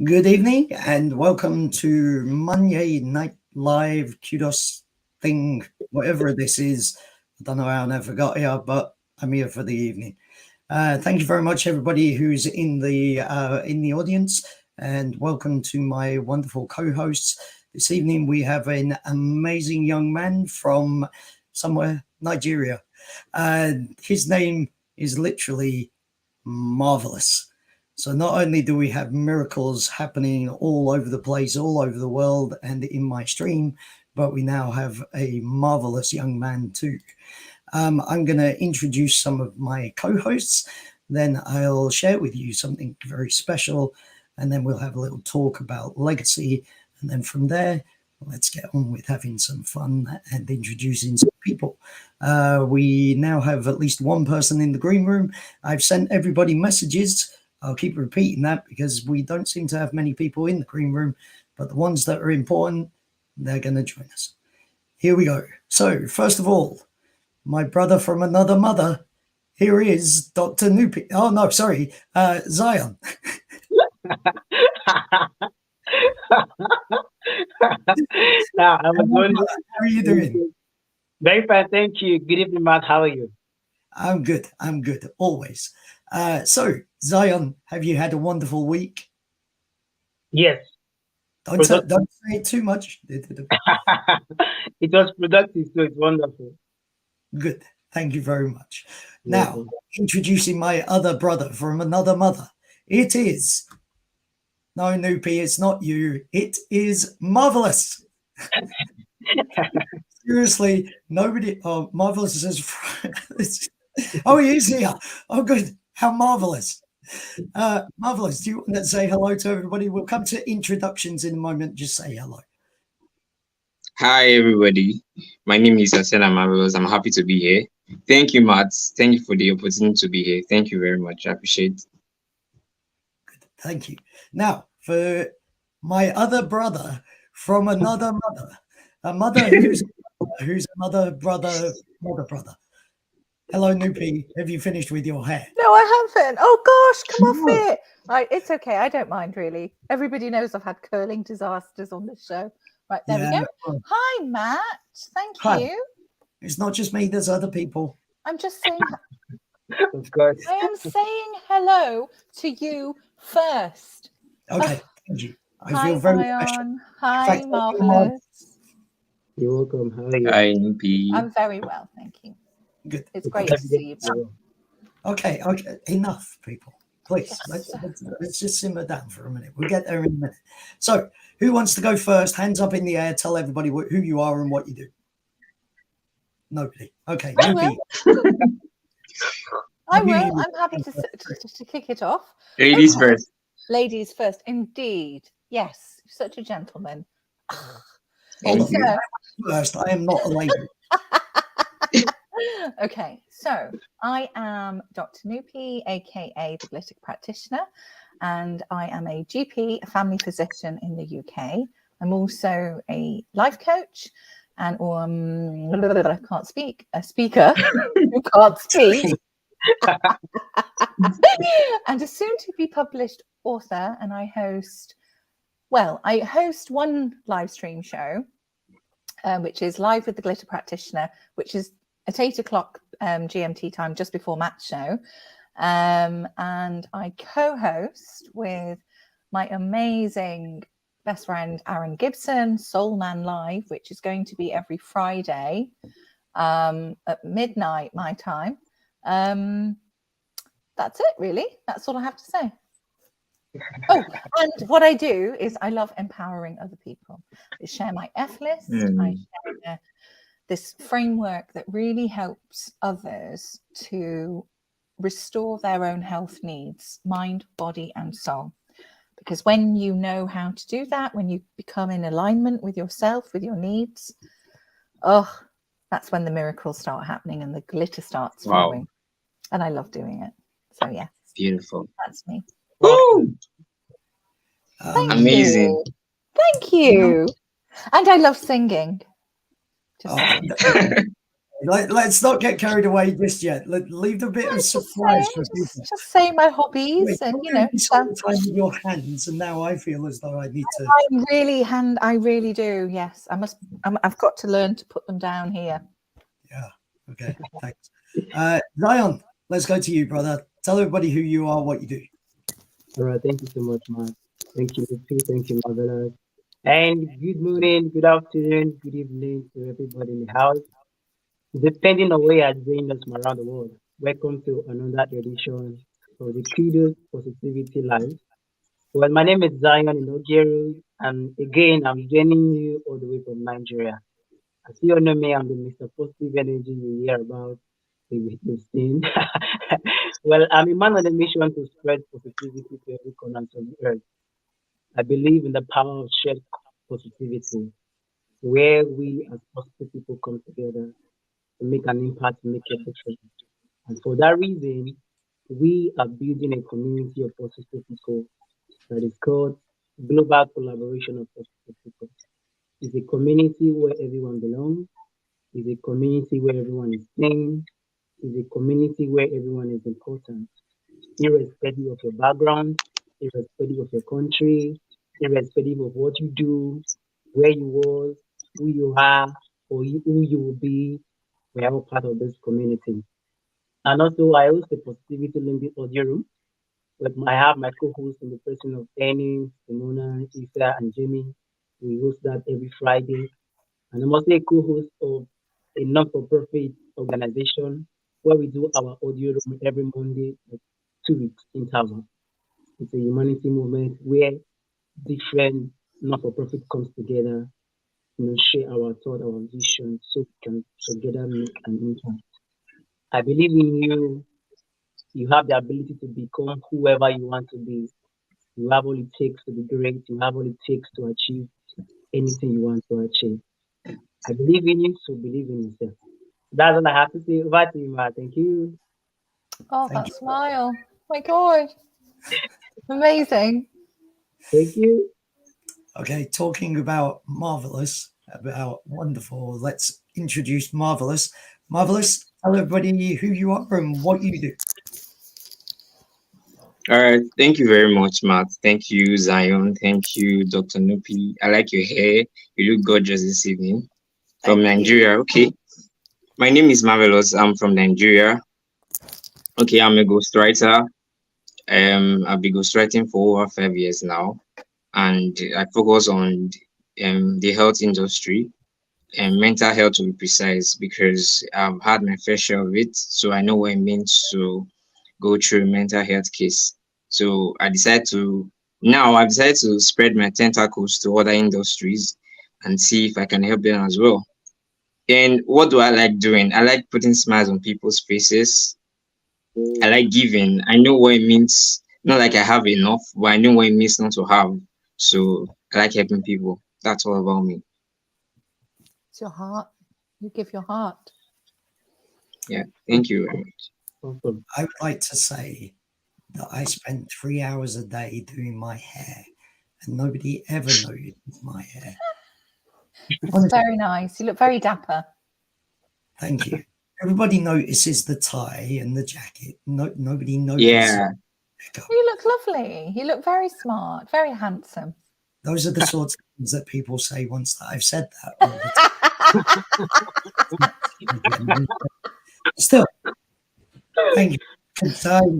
Good evening and welcome to MonYAY Night Live Kudos thing, whatever this is. I don't know how I never got here, but I'm here for the evening. Thank you very much, everybody who's in the audience, and welcome to my wonderful co-hosts. This evening we have an amazing young man from somewhere, Nigeria. His name is literally marvelous. So not only do we have miracles happening all over the place, all over the world and in my stream, but we now have a marvelous young man too. I'm going to introduce some of my co-hosts, then I'll share with you something very special, and then we'll have a little talk about legacy. And then from there, let's get on with having some fun and introducing some people. We now have at least one person in the green room. I've sent everybody messages. I'll keep repeating that because we don't seem to have many people in the green room, but the ones that are important, they're going to join us. Here we go. So first of all, my brother from another mother, here is Dr. Nupi. Oh, no, sorry, Zion. Now, how are you doing? Very fine, thank you. Good evening, Matt. How are you? I'm good, always. So, Zion, have you had a wonderful week? Yes. Don't say it too much. It was productive, so it's wonderful. Good. Thank you very much. Now, introducing my other brother from another mother. It is... No, Nupi, it's not you. It is Marvelous. Seriously, nobody... Oh, Marvelous is... Oh, he is here. Oh, good. How marvelous. Marvelous. Do you want to say hello to everybody? We'll come to introductions in a moment. Just say hello. Hi, everybody. My name is Asiana Marvelous. I'm happy to be here. Thank you, Matt. Thank you for the opportunity to be here. Thank you very much. I appreciate it. Good. Thank you. Now, for my other brother from another mother, a mother who's another brother. Hello, Nupi. Have you finished with your hair? No, I haven't. Oh, gosh, come off it. Right, it's okay. I don't mind, really. Everybody knows I've had curling disasters on this show. Right, there we go. Hi, Matt. Thank you. It's not just me. There's other people. I'm just saying... Of course. I am saying hello to you first. Okay, thank you. I feel very special. Hi, Marvelous. You're welcome. How are you? Hi, Nupi. I'm very well, thank you. Good. It's great to see you. Okay, enough, people. Please, let's just simmer down for a minute. We'll get there in a minute. So, who wants to go first? Hands up in the air. Tell everybody who you are and what you do. Nobody. Okay, Nupi. I will. I'm happy to kick it off. Ladies first. Ladies first, indeed. Yes, such a gentleman. First, I am not a lady. Okay, so I am Dr. Nupi, aka the Glitter Practitioner, and I am a GP, a family physician in the UK. I'm also a life coach and I can't speak, a speaker who can't speak, and a soon-to-be published author. And I host one live stream show, which is Live with the Glitter Practitioner, which is at 8 o'clock GMT time, just before Matt's show. And I co-host with my amazing best friend, Aaron Gibson, Soul Man Live, which is going to be every Friday at midnight, my time. That's it, really. That's all I have to say. Oh, and what I do is I love empowering other people. I share my F list. I share this framework that really helps others to restore their own health needs, mind, body, and soul. Because when you know how to do that, when you become in alignment with yourself, with your needs, Oh, that's when the miracles start happening and the glitter starts Wow. flowing. And I love doing it. So yeah, Beautiful. that's me. Woo! Thank Amazing. you. Thank you. And I love singing. Just Oh, saying. let's not get carried away just yet. Leave a bit of Just surprise saying, for people. just say my hobbies Wait, and you're doing this all the time with your hands, and now I feel as though I need to. I really do. Yes, I've got to learn to put them down here. Yeah. Okay. Thanks. Zion, let's go to you, brother. Tell everybody who you are, what you do. All right, thank you so much, Matt. Thank you, Nupi. Thank you, Marvelous. And good morning, good afternoon, good evening to everybody in the house. Depending on where you're joining us from around the world, welcome to another edition of the Kudos Positivity Live. Well, my name is Zion Enogieru, and again, I'm joining you all the way from Nigeria. As you all know me, I'm the Mr. Positive Energy you hear about you've seen. Well, I'm a man on a mission to spread positivity to every corner of the earth. I believe in the power of shared positivity, where we as positive people come together to make an impact, to make a difference. And for that reason, we are building a community of positive people that is called Global Collaboration of Positive People. It's a community where everyone belongs. It's a community where everyone is seen. It's a community where everyone is important, irrespective of your background, irrespective of your country, irrespective of what you do, where you was, who you are, or who you will be. We are all part of this community. And also, I host the Positivity Limited audio room. I have my co-host in the person of Annie, Simona, Isa, and Jimmy. We host that every Friday. And I'm also a co-host of a not-for-profit organization where we do our audio room every Monday, like 2 weeks interval. It's a humanity movement where different not-for-profit comes together, share our thought, our vision, so we can together make an impact. I believe in you. You have the ability to become whoever you want to be. You have all it takes to be great. You have all it takes to achieve anything you want to achieve. I believe in you, so believe in yourself. That's all I have to say. Over to you, Ma. Thank you. Oh, Thank that smile. My God. Amazing. Thank you. Okay, talking about marvelous, about wonderful. Let's introduce marvelous. Marvelous, tell everybody who you are and what you do. All right. Thank you very much, Matt. Thank you, Zion. Thank you, Dr. Nupi. I like your hair. You look gorgeous this evening. From Thank you. Nigeria. Okay. My name is Marvelous. I'm from Nigeria. Okay, I'm a ghostwriter. I've been ghostwriting for over 5 years now, and I focus on the health industry and mental health to be precise, because I've had my fair share of it, so I know what it means to go through a mental health case. So I've decided to spread my tentacles to other industries and see if I can help them as well. And what do I like doing? I like putting smiles on people's faces. I like giving. I know what it means. Not like I have enough, but I know what it means not to have. So I like helping people. That's all about me. It's your heart. You give your heart. Yeah. Thank you very much. Awesome. I would like to say that I spent 3 hours a day doing my hair, and nobody ever noticed my hair. It's Honestly, very nice. You look very dapper. thank you. Everybody notices the tie and the jacket. Nobody notices. Yeah. You look lovely. You look very smart, very handsome. Those are the sorts of things that people say once that I've said that all the time. Still, thank you.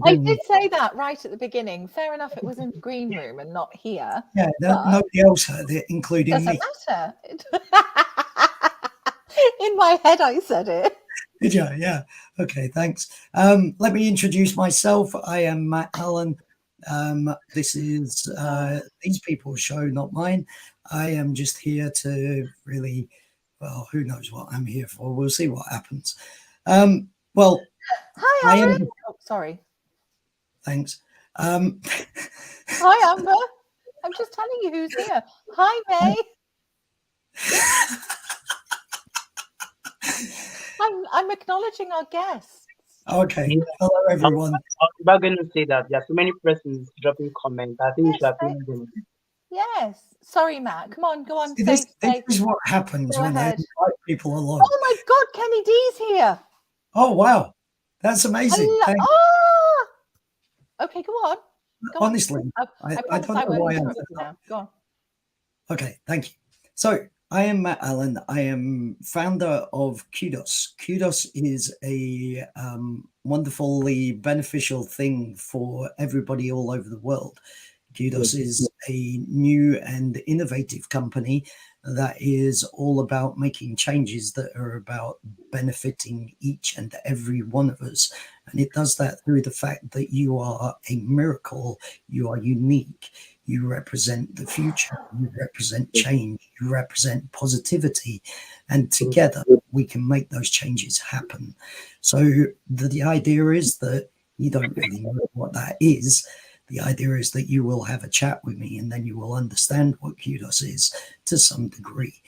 I did say that right at the beginning. Fair enough, it was in the green room and not here. Yeah, nobody else heard it, including Doesn't me. matter. In my head, I said it. Did you? Yeah. Okay, thanks. Let me introduce myself. I am Matt Allen. This is these people's show, not mine. I am just here to really, well, who knows what I'm here for. We'll see what happens. Well, Hi, I am. Aaron. Oh, sorry. Thanks. Hi, Amber. I'm just telling you who's here. Hi, May. I'm acknowledging our guests. Okay. Yeah. Hello, everyone. I was about going to say that there are so many persons dropping comments. I think we Yes, should acknowledge them. Yes. Sorry, Matt. Come on, go on. See, this Say. is what happens Go when I ahead. invite people along. Oh my God, Kenny D's here. Oh, wow. That's amazing. Thank Oh. Okay, go on. Go Honestly, on. I promise don't I know won't why I'm interrupt you now. Go on. Okay, thank you. So I am Matt Allen. I am founder of Kudos. Kudos is a wonderfully beneficial thing for everybody all over the world. Kudos is a new and innovative company that is all about making changes that are about benefiting each and every one of us. And it does that through the fact that you are a miracle, you are unique, you represent the future, you represent change, you represent positivity, and together we can make those changes happen. So the idea is that you don't really know what that is. The idea is that you will have a chat with me and then you will understand what Kudos is to some degree.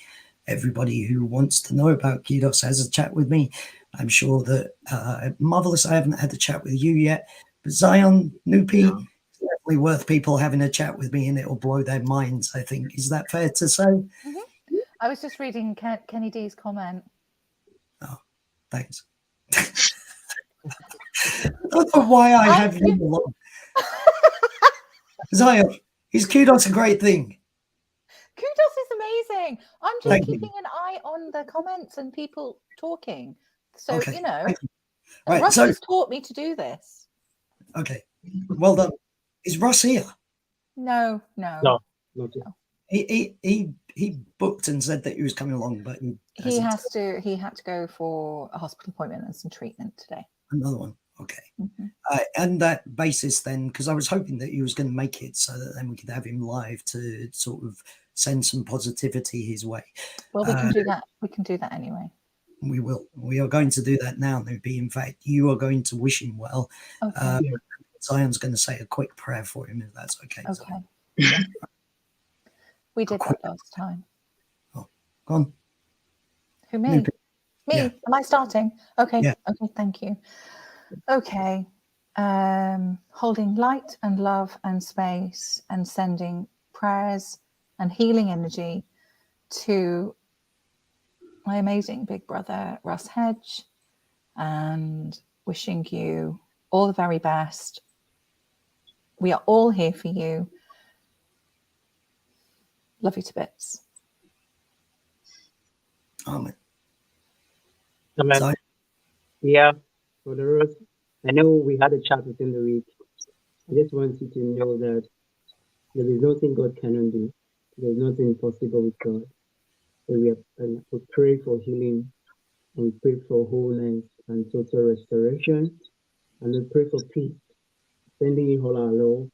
Everybody who wants to know about Kudos has a chat with me. I'm sure that Marvelous, I haven't had a chat with you yet, but Zion, Nupi, it's definitely worth people having a chat with me and it will blow their minds, I think. Is that fair to say? Mm-hmm. I was just reading Kenny D's comment. Oh, thanks. I don't know why I have you along. Zion, is Kudos a great thing? Kudos is amazing. I'm just Thank keeping you. an eye on the comments and people talking. So, Okay, you know, thank you. Right, Russ so has taught me to do this. okay, well done. Is Russ here? No. He booked and said that he was coming along, but He had to go for a hospital appointment and some treatment today. Another one. Okay. Mm-hmm. And that basis then, because I was hoping that he was going to make it so that then we could have him live to sort of send some positivity his way. Well, we can do that. We can do that anyway. We will. We are going to do that now, Nupi. In fact, you are going to wish him well. Okay. Zion's going to say a quick prayer for him, if that's okay. Okay. Yeah. We did that last time. Oh, go on. Who, me? Nupi. Me? Yeah. Am I starting? Okay. Yeah. Okay, thank you. Okay. Holding light and love and space and sending prayers and healing energy to my amazing big brother, Russ Hedge, and wishing you all the very best. We are all here for you. Love you to bits. Amen. Amen. Yeah, for the rest, I know we had a chat within the week. I just want you to know that there is nothing God cannot do. There is nothing impossible with God. So we pray for healing, and we pray for wholeness and total restoration, and we pray for peace. Sending you all our love.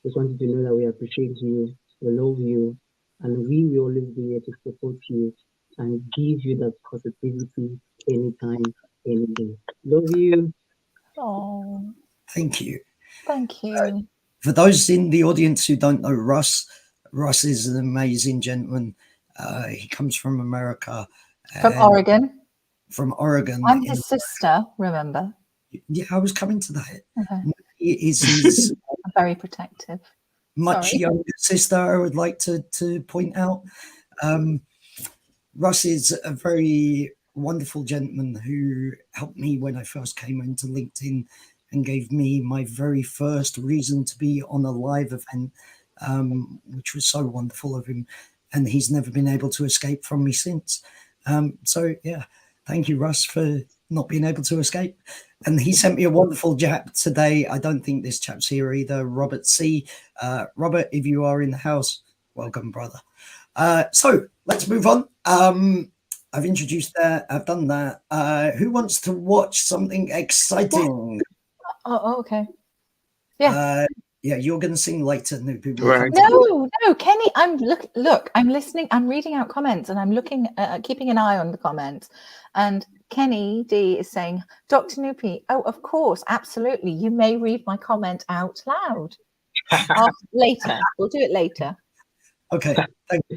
Just want you to know that we appreciate you, we love you, and we will always be here to support you and give you that positivity anytime, any day. Love you. Oh, Thank you. thank you. For those in the audience who don't know Russ is an amazing gentleman. He comes from America. From Oregon. From Oregon. I'm his sister, remember? Yeah, I was coming to that. Okay. He's I'm very protective. much younger sister, I would like to point out. Russ is a very wonderful gentleman who helped me when I first came into LinkedIn and gave me my very first reason to be on a live event, which was so wonderful of him. And he's never been able to escape from me since. So, yeah, thank you, Russ, for not being able to escape. And he sent me a wonderful chap today. I don't think this chap's here either, Robert C. Robert, if you are in the house, welcome, brother. So let's move on. I've introduced that. I've done that. Who wants to watch something exciting? Oh, okay. Yeah. Yeah, you're going to sing later, Nupi. Right. No, Kenny. I'm look. I'm listening. I'm reading out comments, and I'm looking, keeping an eye on the comments. And Kenny D is saying, Dr. Nupi. Oh, of course, absolutely. You may read my comment out loud. Later, we'll do it later. Okay, thank you.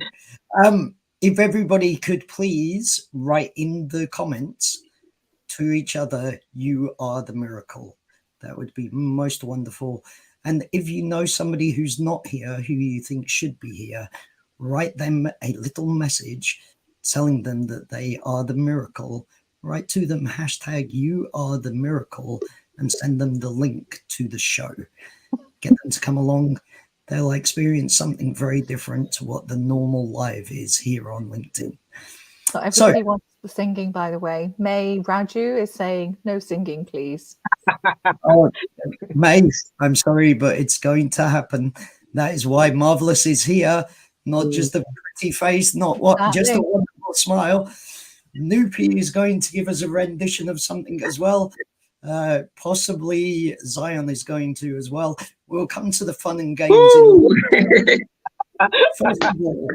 if everybody could please write in the comments to each other, "You are the miracle," that would be most wonderful. And if you know somebody who's not here, who you think should be here, write them a little message telling them that they are the miracle. Write to them hashtag "You are the miracle" and send them the link to the show. Get them to come along. They'll experience something very different to what the normal live is here on LinkedIn. Not everybody wants the singing, by the way. May Raju is saying, no singing, please. Oh, May, I'm sorry, but it's going to happen. That is why Marvelous is here. Not just a pretty face, not what, just a wonderful smile. Nupi is going to give us a rendition of something as well. Possibly Zion is going to as well. We'll come to the fun and games. First of all,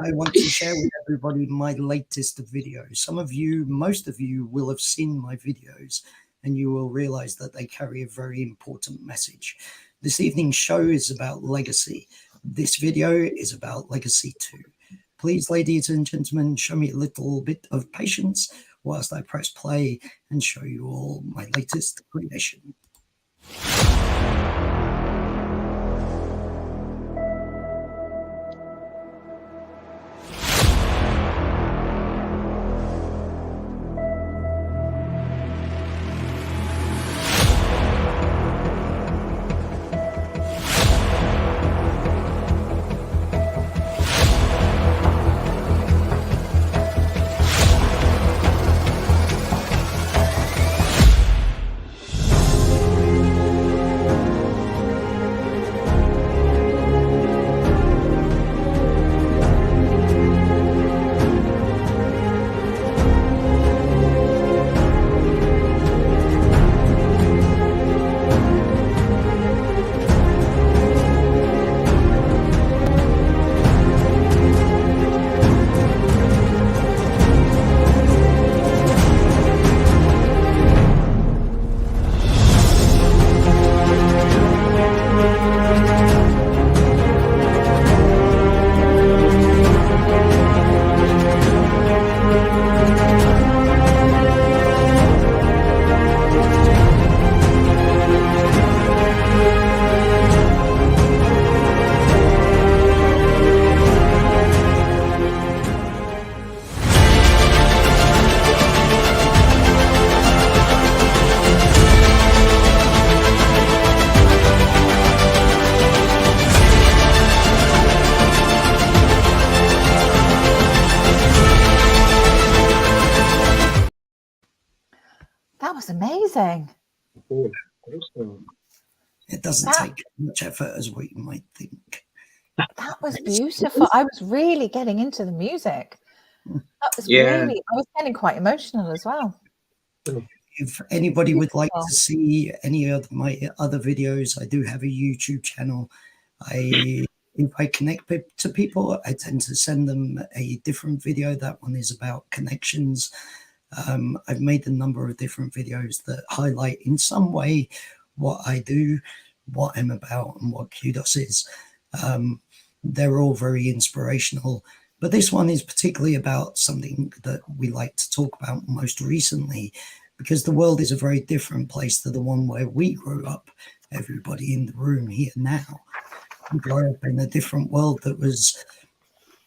I want to share with everybody my latest video. Most of you will have seen my videos, and you will realize that they carry a very important message. This evening's show is about legacy. This video is about legacy too. Please, ladies and gentlemen, show me a little bit of patience whilst I press play and show you all my latest creation. That was amazing. It doesn't take much effort as what you might think. That was beautiful. I was really getting into the music. That was I was getting quite emotional as well. If anybody would like to see any of my other videos, I do have a YouTube channel. If I connect to people, I tend to send them a different video. That one is about connections. I've made a number of different videos that highlight in some way what I do, what I'm about, and what Kudos is. They're all very inspirational, but this one is particularly about something that we like to talk about most recently, because the world is a very different place to the one where we grew up. Everybody in the room here now, we grew up in a different world that was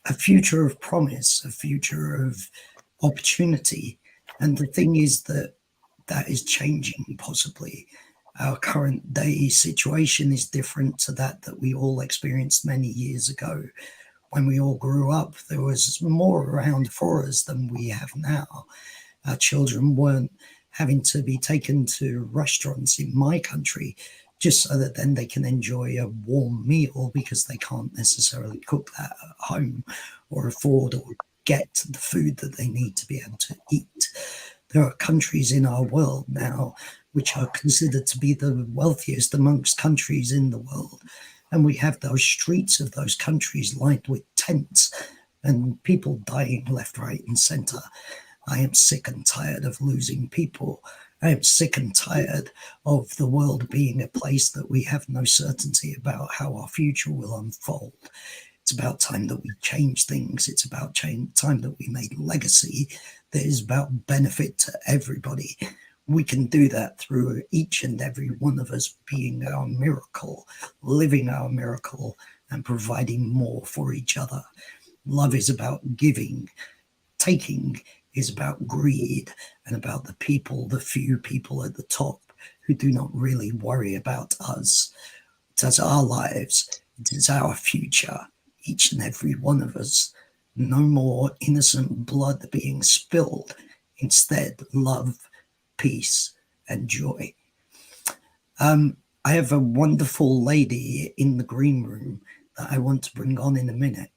a future of promise, a future of opportunity. And the thing is that is changing, possibly. Our current day situation is different to that we all experienced many years ago. When we all grew up, there was more around for us than we have now. Our children weren't having to be taken to restaurants in my country just so that then they can enjoy a warm meal, because they can't necessarily cook that at home or afford or get the food that they need to be able to eat. There are countries in our world now which are considered to be the wealthiest amongst countries in the world. And we have those streets of those countries lined with tents and people dying left, right, and center. I am sick and tired of losing people. I am sick and tired of the world being a place that we have no certainty about how our future will unfold. It's about time that we change things. It's about time that we made legacy that is about benefit to everybody. We can do that through each and every one of us being our miracle, living our miracle, and providing more for each other. Love is about giving. Taking is about greed and about the people, the few people at the top who do not really worry about us. It is our lives. It is our future. Each and every one of us. No more innocent blood being spilled. Instead, love, peace, and joy. I have a wonderful lady in the green room that I want to bring on in a minute.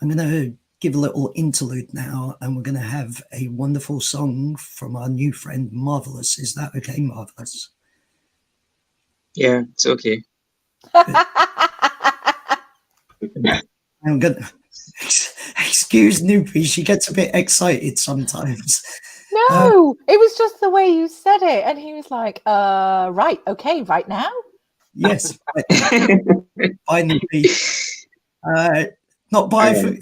I'm going to give a little interlude now, and we're going to have a wonderful song from our new friend, Marvelous. Is that okay, Marvelous? Yeah, it's okay. I'm going to... Excuse Nupi, she gets a bit excited sometimes. No, it was just the way you said it. And he was like, right, okay, right now? Yes. Bye, Nupi. Not bye for...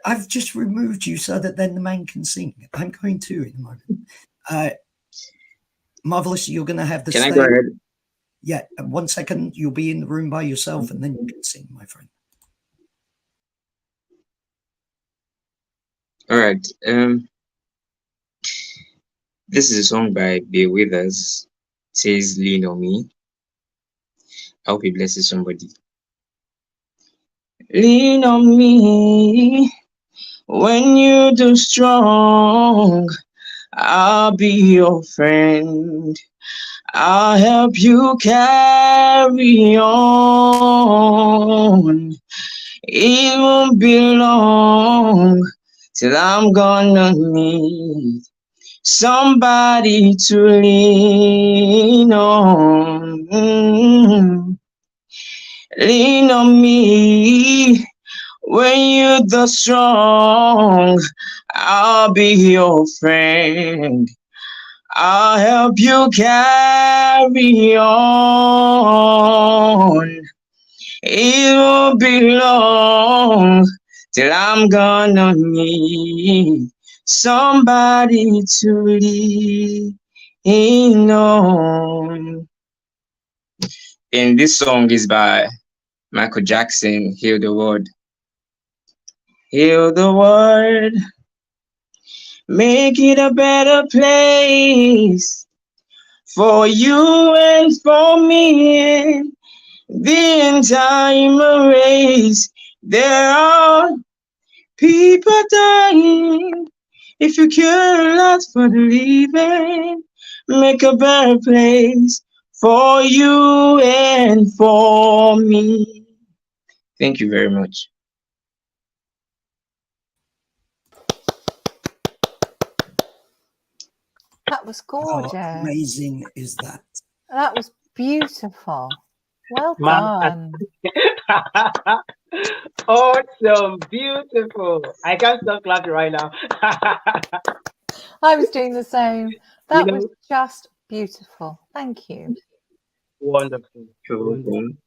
I've just removed you so that then the man can sing. I'm going to in a moment. Marvelous, you're going to have the Can stage. I go ahead? Yeah, 1 second. You'll be in the room by yourself and then you can sing, my friend. All right. This is a song by Be With Us. It says Lean on Me. I hope it blesses somebody. Lean on me when you do strong. I'll be your friend. I'll help you carry on. It won't be long till I'm gonna need somebody to lean on. Lean on me when you're the strong. I'll be your friend. I'll help you carry on. It won't be long till I'm gonna need somebody to lean on. And this song is by Michael Jackson, Heal the World. Heal the world, make it a better place for you and for me and the entire race. There are people dying. If you care a lot for the living, make a better place for you and for me. Thank you very much. That was How gorgeous. amazing is that? That was beautiful. Well Man, done. awesome, beautiful. I can't stop clapping right now. I was doing the same. That You was know, just beautiful. Thank you. wonderful. You're welcome.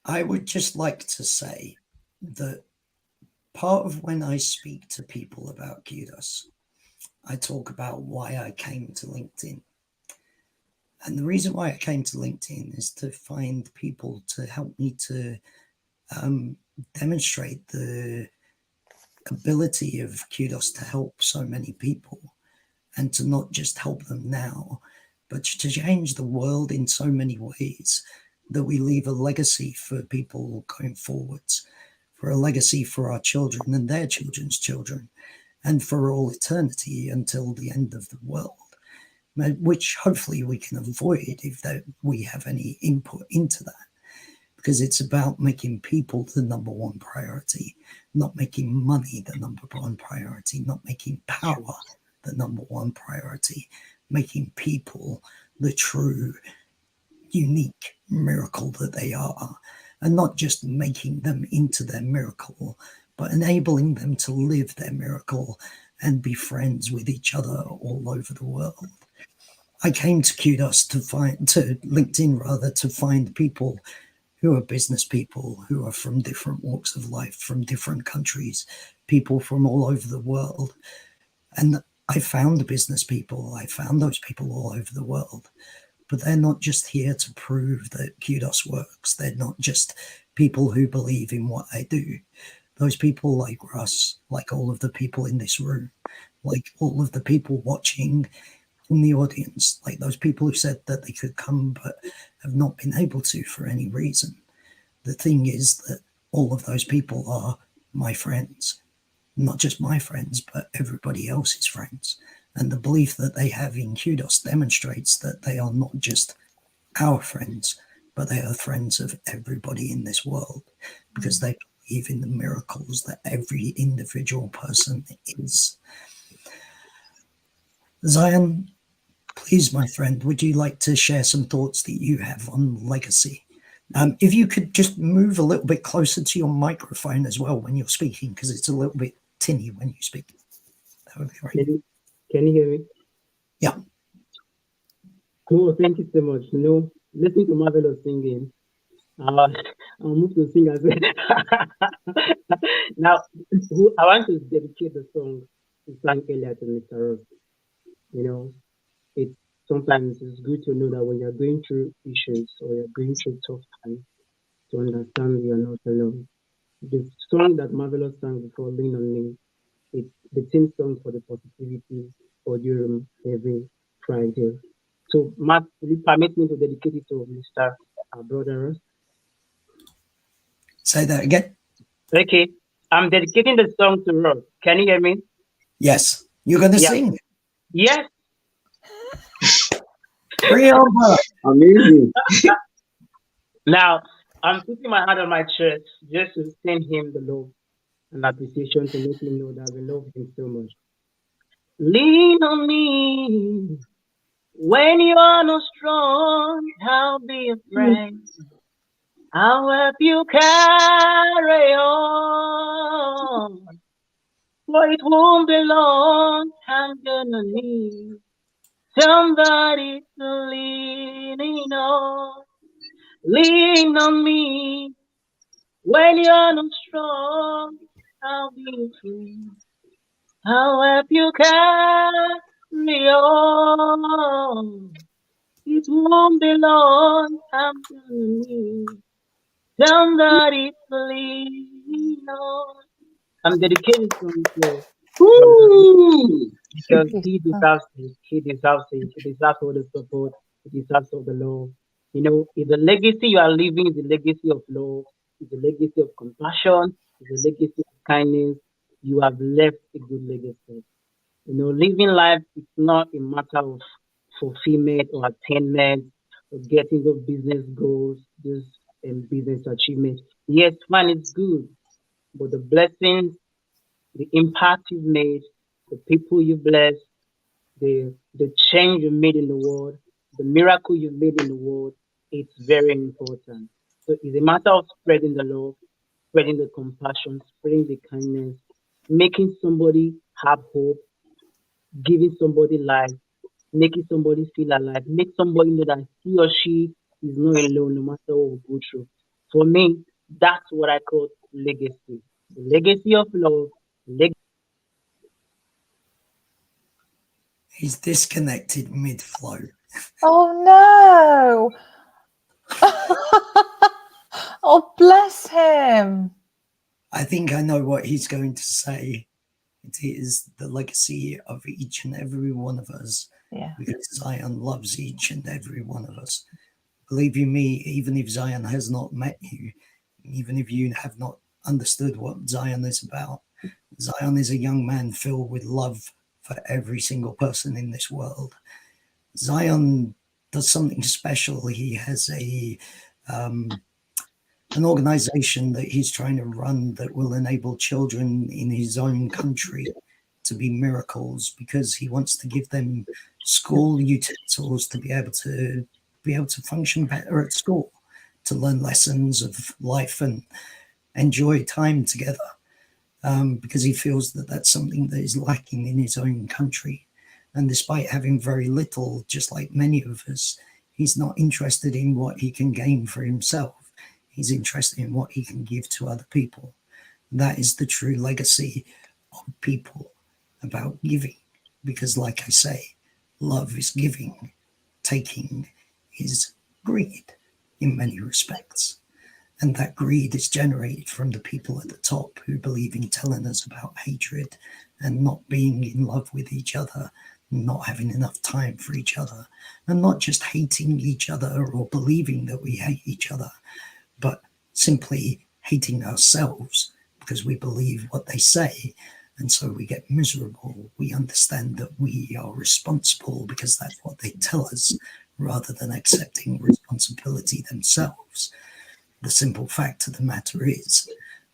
I would just like to say that part of when I speak to people about Kudos, I talk about why I came to LinkedIn. And the reason why I came to LinkedIn is to find people to help me to demonstrate the ability of Kudos to help so many people, and to not just help them now, but to change the world in so many ways that we leave a legacy for people going forwards, for a legacy for our children and their children's children, and for all eternity until the end of the world, which hopefully we can avoid if we have any input into that, because it's about making people the number one priority, not making money the number one priority, not making power the number one priority, making people the true, unique miracle that they are, and not just making them into their miracle, but enabling them to live their miracle and be friends with each other all over the world. I came to Kudos to LinkedIn rather, to find people who are business people, who are from different walks of life, from different countries, people from all over the world. And I found business people, I found those people all over the world, but they're not just here to prove that Kudos works. They're not just people who believe in what I do. Those people like Russ, like all of the people in this room, like all of the people watching in the audience, like those people who said that they could come but have not been able to for any reason. The thing is that all of those people are my friends, not just my friends, but everybody else's friends. And the belief that they have in Kudos demonstrates that they are not just our friends, but they are friends of everybody in this world, because they believe in the miracles that every individual person is. Zion, please, my friend, would you like to share some thoughts that you have on legacy? If you could just move a little bit closer to your microphone as well when you're speaking, because it's a little bit tinny when you speak. That would be great. Can you hear me? Yeah. Oh, thank you so much. Listening to Marvelous singing, I'll move to sing as well. Now, I want to dedicate the song to sang earlier to Mr. Ross. It's sometimes it's good to know that when you're going through issues or you're going through tough times, to understand you're not alone. The song that Marvelous sang before, Lean on Me, it's the theme song for the Positivity audio room every Friday. So, Matt, will you permit me to dedicate it to Mr. Brother Ross? Say that again. Okay, I'm dedicating the song to Ross. Can you hear me? Yes. You're going to sing? Yes. Bring it on, brother. Amazing. Now, I'm putting my hand on my chest just to send him the love and appreciation, to make him know that we love him so much. Lean on me when you are not strong. I'll be a friend. I'll help you carry on. For it won't be long. I'm gonna need somebody to lean on. Lean on me when you're not strong. I'll be your friend. I'll help you carry on. It won't be long. I'm gonna need somebody to lean on. I'm dedicated to him because he deserves it. He deserves it. He deserves all the support. He deserves all the love. If the legacy you are leaving is the legacy of love, is the legacy of compassion, is the legacy of kindness, you have left a good legacy. Living life is not a matter of fulfillment or attainment or getting those business goals, those business achievements. Yes, fine, it's good, but the blessings, the impact you've made, the people you blessed, the change you made in the world, the miracle you made in the world, it's very important. So it's a matter of spreading the love, spreading the compassion, spreading the kindness, making somebody have hope, giving somebody life, making somebody feel alive, make somebody know that he or she is not alone no matter what we go through. For me, that's what I call legacy. The legacy of love. He's disconnected mid-flow. Oh no! Oh, bless him. I think I know what he's going to say. It is the legacy of each and every one of us. Yeah. Because Zion loves each and every one of us. Believe you me, even if Zion has not met you, even if you have not understood what Zion is about, Zion is a young man filled with love for every single person in this world. Zion does something special. He has an organization that he's trying to run that will enable children in his own country to be miracles, because he wants to give them school utensils to be able to function better at school, to learn lessons of life and enjoy time together, because he feels that that's something that is lacking in his own country. And despite having very little, just like many of us, he's not interested in what he can gain for himself. He's interested in what he can give to other people. That is the true legacy of people, about giving. Because like I say, love is giving, taking is greed in many respects. And that greed is generated from the people at the top who believe in telling us about hatred and not being in love with each other, not having enough time for each other, and not just hating each other or believing that we hate each other, but simply hating ourselves because we believe what they say. And so we get miserable. We understand that we are responsible because that's what they tell us, rather than accepting responsibility themselves. The simple fact of the matter is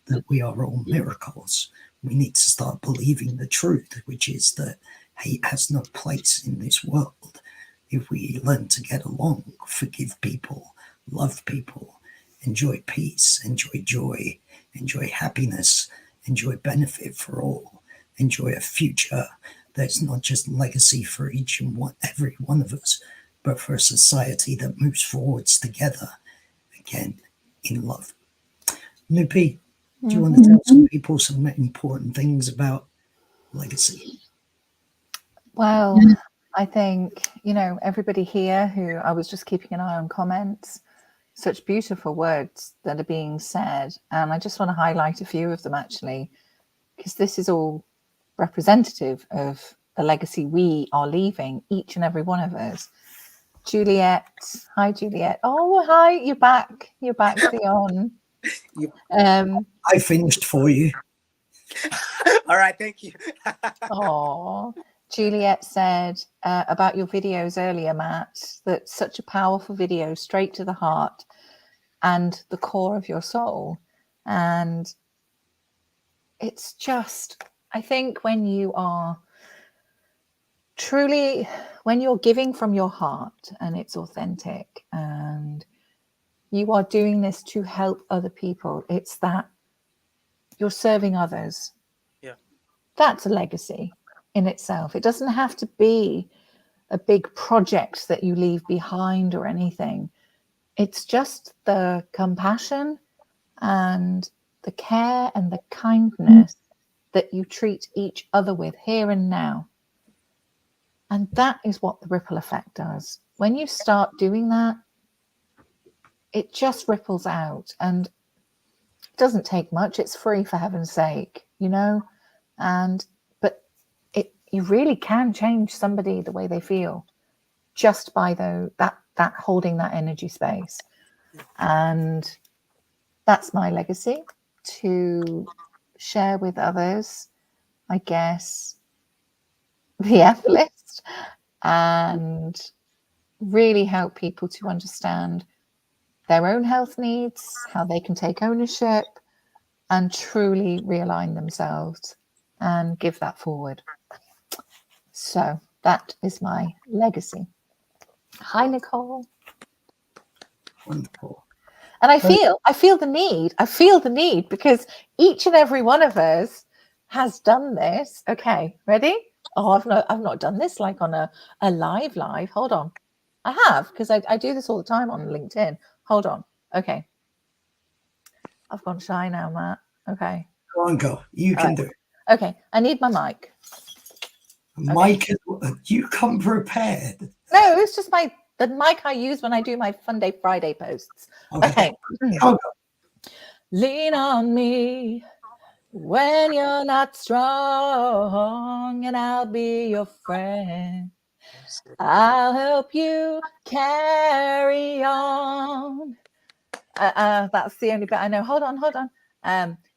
that we are all miracles. We need to start believing the truth, which is that hate has no place in this world. If we learn to get along, forgive people, love people, enjoy peace, enjoy joy, enjoy happiness, enjoy benefit for all, enjoy a future that's not just legacy for each and every one of us, but for a society that moves forwards together, again, in love. Nupi, do you want to tell some people some important things about legacy? Well, I think, everybody here who I was just keeping an eye on comments, such beautiful words that are being said. And I just want to highlight a few of them, actually, because this is all representative of the legacy we are leaving, each and every one of us. Juliet, hi, Juliet. Oh, hi, you're back. You're back, Theon. I finished for you. All right, thank you. Oh, Juliet said about your videos earlier, Matt, that such a powerful video, straight to the heart and the core of your soul. And it's just, I think when you are truly, when you're giving from your heart and it's authentic and you are doing this to help other people, it's that you're serving others. Yeah. That's a legacy in itself. It doesn't have to be a big project that you leave behind or anything. It's just the compassion and the care and the kindness that you treat each other with here and now. And that is what the ripple effect does. When you start doing that, it just ripples out, and it doesn't take much. It's free, for heaven's sake, but you really can change somebody the way they feel just by that holding that energy space. And that's my legacy, to share with others, I guess, the F list, and really help people to understand their own health needs, how they can take ownership and truly realign themselves and give that forward. So that is my legacy. Hi, Nicole. Wonderful. And I feel the need because each and every one of us has done this. Okay, ready? Oh, I've not done this like on a live. Hold on. I have, because I do this all the time on LinkedIn. Hold on. Okay. I've gone shy now, Matt. Okay. Go on, go. You can do it. Okay. I need my mic. Mike, you come prepared. No, it's just the mic I use when I do my Fun Day Friday posts. Okay. Lean on me when you're not strong, and I'll be your friend. I'll help you carry on. That's the only bit I know. Hold on.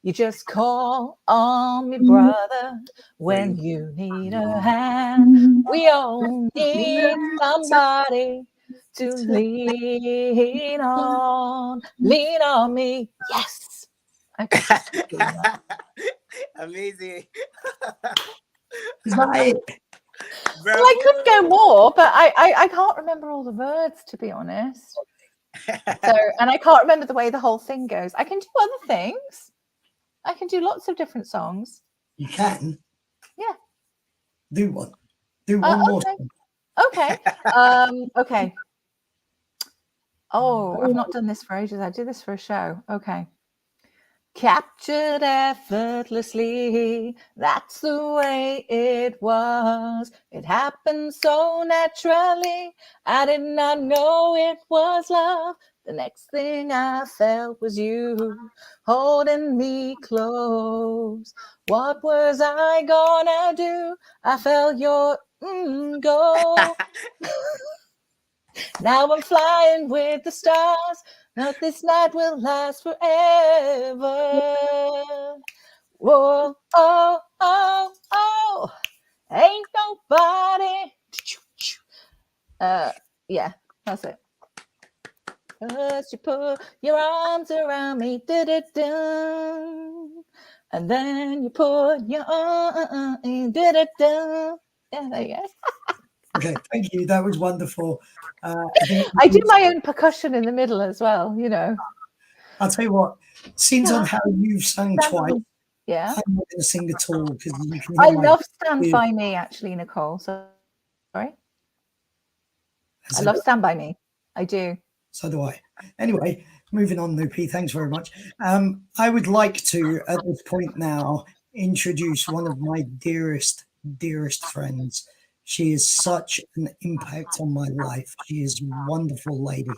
You just call on me, brother, when you need a hand. We all need somebody to lean on. Lean on me. Yes. Okay. Amazing. Right. Well, I could go more, but I can't remember all the words, to be honest. So, and I can't remember the way the whole thing goes. I can do other things. I can do lots of different songs. You can. Yeah. Do one. Do one more. Okay. Okay. Okay. Oh, I've not done this for ages. I do this for a show. Okay. Captured effortlessly, that's the way it was. It happened so naturally, I did not know it was love. The next thing I felt was you holding me close. What was I gonna do? I felt your go. Now I'm flying with the stars. Now this night will last forever. Whoa, oh, oh, oh. Ain't nobody. Yeah, that's it. First you put your arms around me, and then you put your arms, yeah, there you go. Okay, thank you. That was wonderful. I think I do my own percussion in the middle as well, you know. I'll tell you what, since on how you've sung twice, Yeah. I'm not going to sing at all because you can I hear my love Stand By Me, actually, Nicole. So, sorry. I love Stand By Me. I do. So do I. Anyway, moving on, Nupi, thanks very much. I would like to, at this point now, introduce one of my dearest friends. She is such an impact on my life. She is a wonderful lady.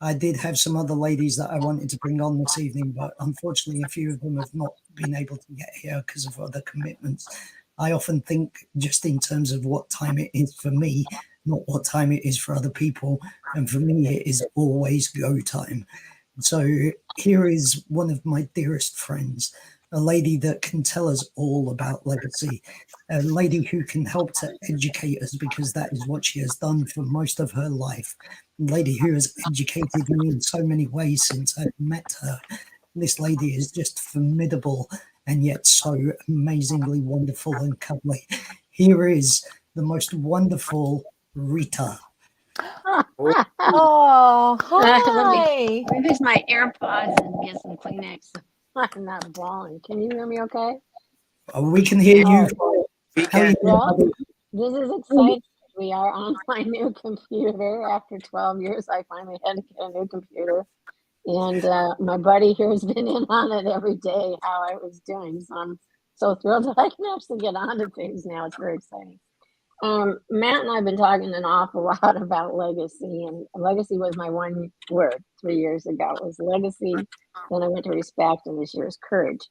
I did have some other ladies that I wanted to bring on this evening, but unfortunately, a few of them have not been able to get here because of other commitments. I often think just in terms of what time it is for me, not what time it is for other people. And for me, it is always go time. So here is one of my dearest friends, a lady that can tell us all about legacy, a lady who can help to educate us because that is what she has done for most of her life. A lady who has educated me in so many ways since I met her. This lady is just formidable and yet so amazingly wonderful and cuddly. Here is the most wonderful Rita. Oh, hi. Let me fix my AirPods and get some Kleenex. I'm not bawling. Can you hear me okay? We can hear you. We How are you can. doing, Well, buddy? this is exciting. We are on my new computer. After 12 years, I finally had to get a new computer. And my buddy here has been in on it every day, how I was doing. So I'm so thrilled that I can actually get onto things now. It's very exciting. Matt and I have been talking an awful lot about legacy, and legacy was my one word 3 years ago. It was legacy. Then I went to respect, and this year is courage.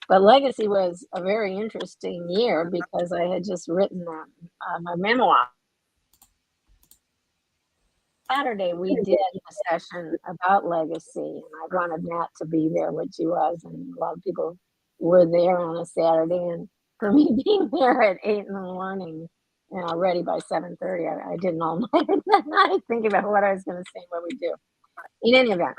But legacy was a very interesting year because I had just written my memoir. Saturday, we did a session about legacy, and I wanted Matt to be there, which he was, and a lot of people were there on a Saturday. And for me being there at 8 in the morning, ready by 7:30, I did an all-nighter that night thinking about what I was going to say and what we do. In any event,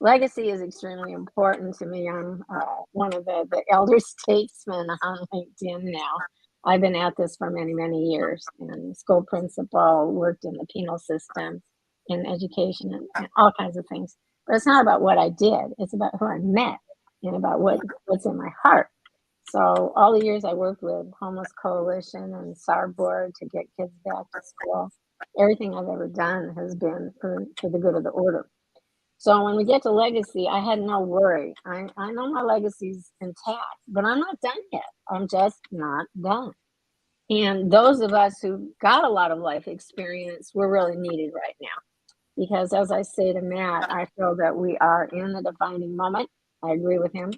legacy is extremely important to me. I'm one of the elder statesmen on LinkedIn now. I've been at this for many, many years, and school principal, worked in the penal system, in education, and all kinds of things. But it's not about what I did. It's about who I met and about what's in my heart. So all the years I worked with Homeless Coalition and SAR Board to get kids back to school, everything I've ever done has been for the good of the order. So when we get to legacy, I had no worry. I know my legacy's intact, but I'm not done yet. I'm just not done. And those of us who got a lot of life experience, we're really needed right now. Because as I say to Matt, I feel that we are in a defining moment. I agree with him.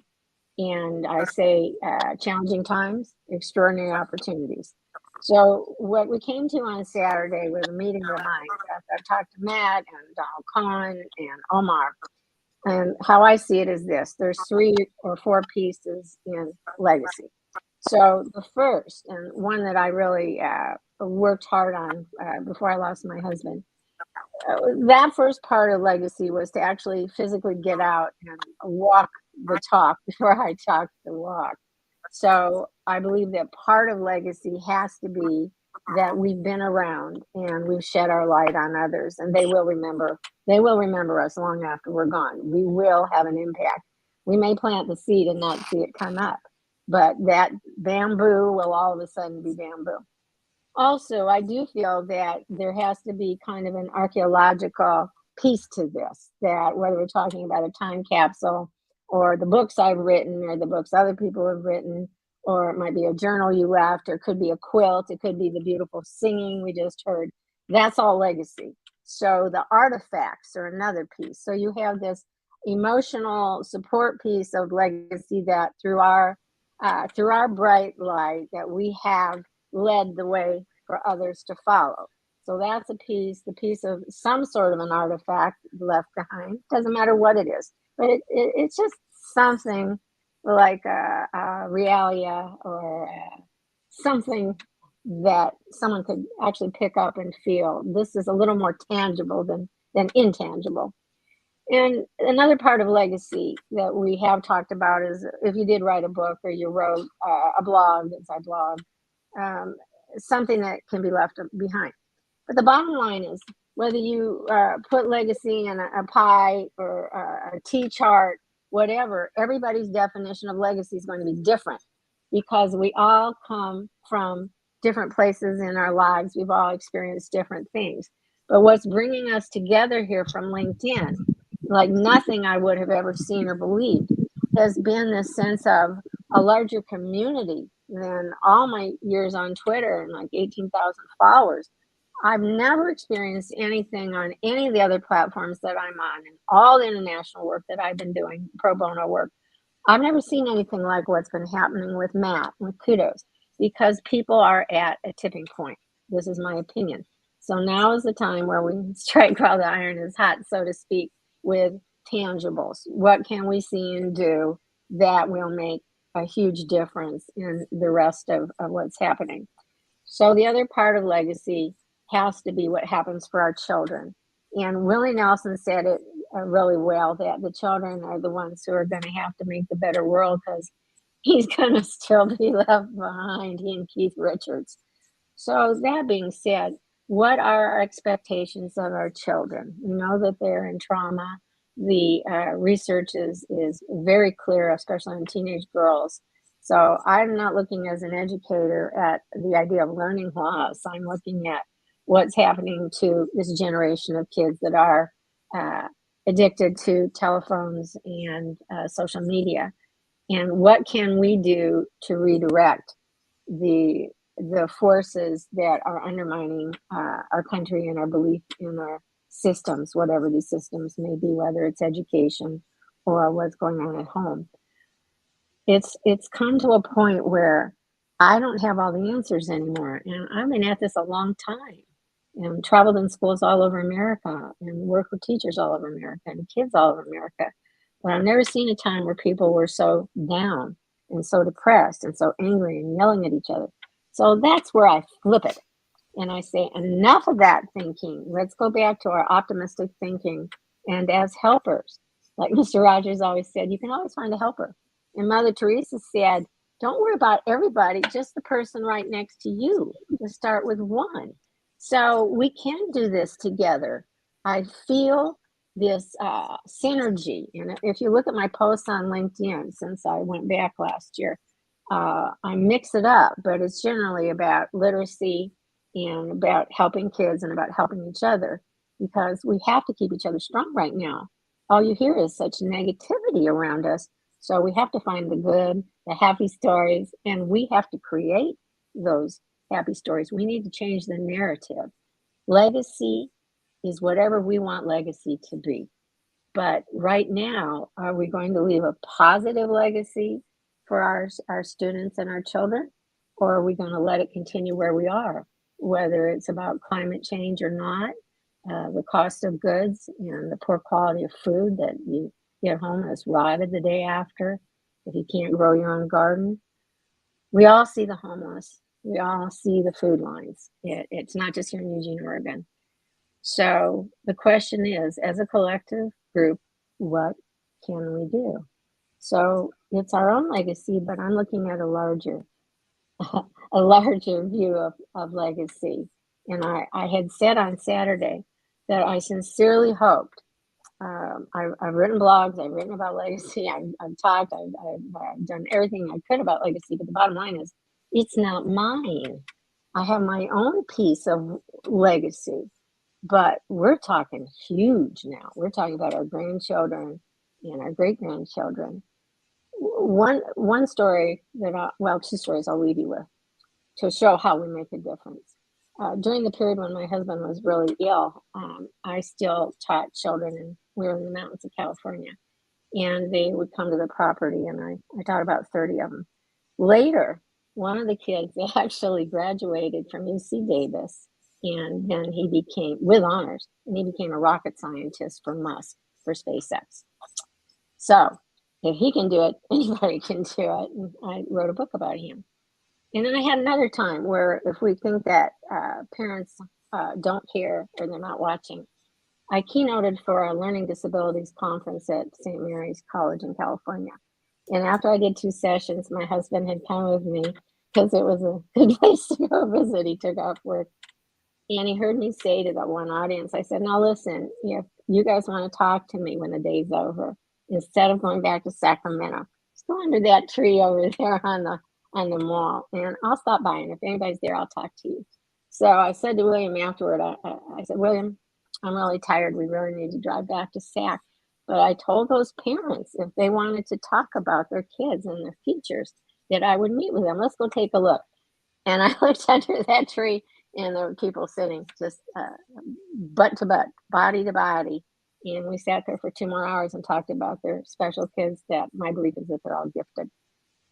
And I say challenging times, extraordinary opportunities. So what we came to on Saturday was a meeting of the minds. I've talked to Matt and Donald Cohen and Omar. And how I see it is this: there's 3 or 4 pieces in legacy. So the first, and one that I really worked hard on before I lost my husband, that first part of legacy was to actually physically get out and walk the talk before I talked the walk. So I believe that part of legacy has to be that we've been around and we've shed our light on others, and they will remember us long after we're gone. We will have an impact. We may plant the seed and not see it come up, but that bamboo will all of a sudden be bamboo. Also, I do feel that there has to be kind of an archaeological piece to this, that whether we're talking about a time capsule or the books I've written or the books other people have written, or it might be a journal you left, or it could be a quilt, it could be the beautiful singing we just heard. That's all legacy. So the artifacts are another piece. So you have this emotional support piece of legacy that through our bright light that we have led the way for others to follow. So that's a piece, the piece of some sort of an artifact left behind. Doesn't matter what it is, but it's just something like a realia or something that someone could actually pick up and feel. This is a little more tangible than intangible. And another part of legacy that we have talked about is if you did write a book or you wrote a blog, it's our blog, something that can be left behind. But the bottom line is whether you put legacy in a pie or a tea chart, whatever, everybody's definition of legacy is going to be different because we all come from different places in our lives. We've all experienced different things. But what's bringing us together here from LinkedIn, like nothing I would have ever seen or believed, has been this sense of a larger community than all my years on Twitter and like 18,000 followers. I've never experienced anything on any of the other platforms that I'm on and all the international work that I've been doing, pro bono work. I've never seen anything like what's been happening with Matt, with Kudos, because people are at a tipping point. This is my opinion. So now is the time where we strike while the iron is hot, so to speak, with tangibles. What can we see and do that will make a huge difference in the rest of what's happening? So the other part of legacy has to be what happens for our children. And Willie Nelson said it really well, that the children are the ones who are going to have to make the better world because he's going to still be left behind, he and Keith Richards. So that being said, what are our expectations of our children? We know that they're in trauma. The research is very clear, especially on teenage girls. So I'm not looking as an educator at the idea of learning loss. I'm looking at what's happening to this generation of kids that are addicted to telephones and social media. And what can we do to redirect the forces that are undermining our country and our belief in our systems, whatever these systems may be, whether it's education or what's going on at home. It's come to a point where I don't have all the answers anymore. And I've been at this a long time and traveled in schools all over America and worked with teachers all over America and kids all over America. But I've never seen a time where people were so down and so depressed and so angry and yelling at each other. So that's where I flip it. And I say, enough of that thinking. Let's go back to our optimistic thinking. And as helpers, like Mr. Rogers always said, you can always find a helper. And Mother Teresa said, don't worry about everybody, just the person right next to you. Just start with one. So we can do this together. I feel this synergy. And if you look at my posts on LinkedIn since I went back last year, I mix it up, but it's generally about literacy and about helping kids and about helping each other, because we have to keep each other strong right now. All you hear is such negativity around us. So we have to find the good, the happy stories, and we have to create those happy stories. We need to change the narrative. Legacy is whatever we want legacy to be. But right now, are we going to leave a positive legacy for our students and our children? Or are we going to let it continue where we are, whether it's about climate change or not, the cost of goods and the poor quality of food that you get home and it's rotted the day after, if you can't grow your own garden. We all see the homeless. We all see the food lines. It's not just here in Eugene, Oregon. So the question is, as a collective group, what can we do? So it's our own legacy, but I'm looking at a larger view of legacy. And I had said on Saturday that I sincerely hoped, I've written blogs, I've written about legacy, I've talked, I've done everything I could about legacy, but the bottom line is, it's not mine. I have my own piece of legacy. But we're talking huge now. We're talking about our grandchildren and our great grandchildren. One story two stories I'll leave you with to show how we make a difference. During the period when my husband was really ill, I still taught children, and we were in the mountains of California, and they would come to the property, and I taught about 30 of them. Later, one of the kids actually graduated from UC Davis, and then he became, with honors, and he became a rocket scientist for Musk, for SpaceX. So if he can do it, anybody can do it. And I wrote a book about him. And then I had another time where if we think that parents don't care or they're not watching, I keynoted for a learning disabilities conference at St. Mary's College in California. And after I did 2 sessions, my husband had come with me because it was a good place to go visit. He took off work. And he heard me say to that one audience, I said, now listen, if you guys want to talk to me when the day's over, instead of going back to Sacramento, just go under that tree over there on the mall, and I'll stop by. And if anybody's there, I'll talk to you. So I said to William afterward, I said, William, I'm really tired. We really need to drive back to Sac. But I told those parents if they wanted to talk about their kids and their futures, that I would meet with them. Let's go take a look. And I looked under that tree, and there were people sitting just butt to butt, body to body. And we sat there for 2 more hours and talked about their special kids that my belief is that they're all gifted.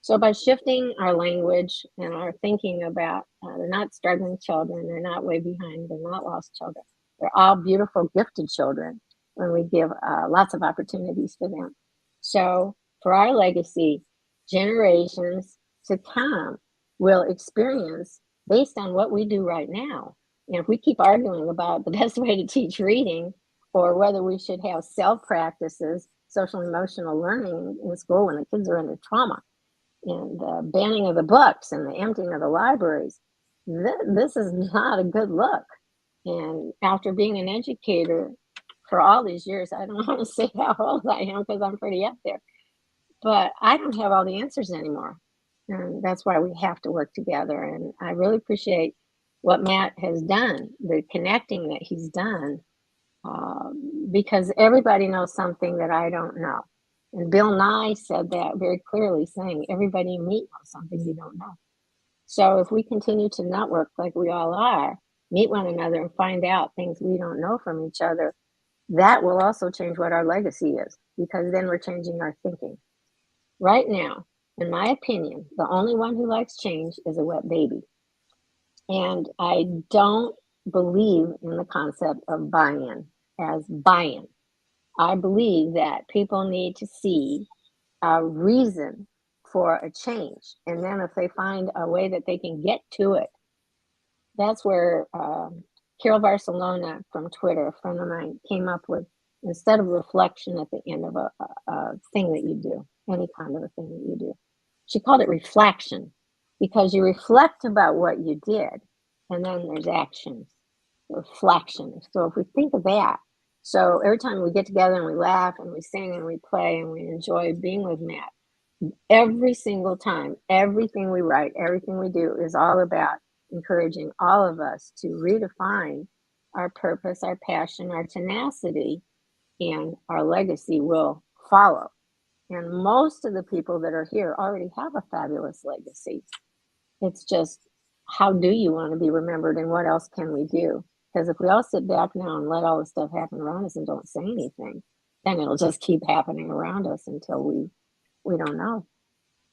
So by shifting our language and our thinking about they're not struggling children, they're not way behind, they're not lost children. They're all beautiful, gifted children when we give lots of opportunities for them. So for our legacy, generations to come will experience based on what we do right now. And if we keep arguing about the best way to teach reading or whether we should have self practices, social emotional learning in school when the kids are under trauma, and the banning of the books and the emptying of the libraries, this is not a good look. And after being an educator for all these years, I don't want to say how old I am because I'm pretty up there, but I don't have all the answers anymore. And that's why we have to work together. And I really appreciate what Matt has done, the connecting that he's done, because everybody knows something that I don't know. And Bill Nye said that very clearly, saying everybody you meet knows something you don't know. So if we continue to network like we all are, meet one another and find out things we don't know from each other, that will also change what our legacy is, because then we're changing our thinking. Right now, in my opinion, the only one who likes change is a wet baby. And I don't believe in the concept of buy-in as buy-in. I believe that people need to see a reason for a change. And then if they find a way that they can get to it, that's where Carol Barcelona from Twitter, a friend of mine, came up with, instead of reflection at the end of a thing that you do, any kind of a thing that you do, she called it reflection, because you reflect about what you did, and then there's action, reflection. So if we think of that, so every time we get together and we laugh and we sing and we play and we enjoy being with Matt, every single time, everything we write, everything we do is all about encouraging all of us to redefine our purpose, our passion, our tenacity, and our legacy will follow. And most of the people that are here already have a fabulous legacy. It's just, how do you want to be remembered, and what else can we do? Because if we all sit back now and let all the stuff happen around us and don't say anything, then it'll just keep happening around us until we don't know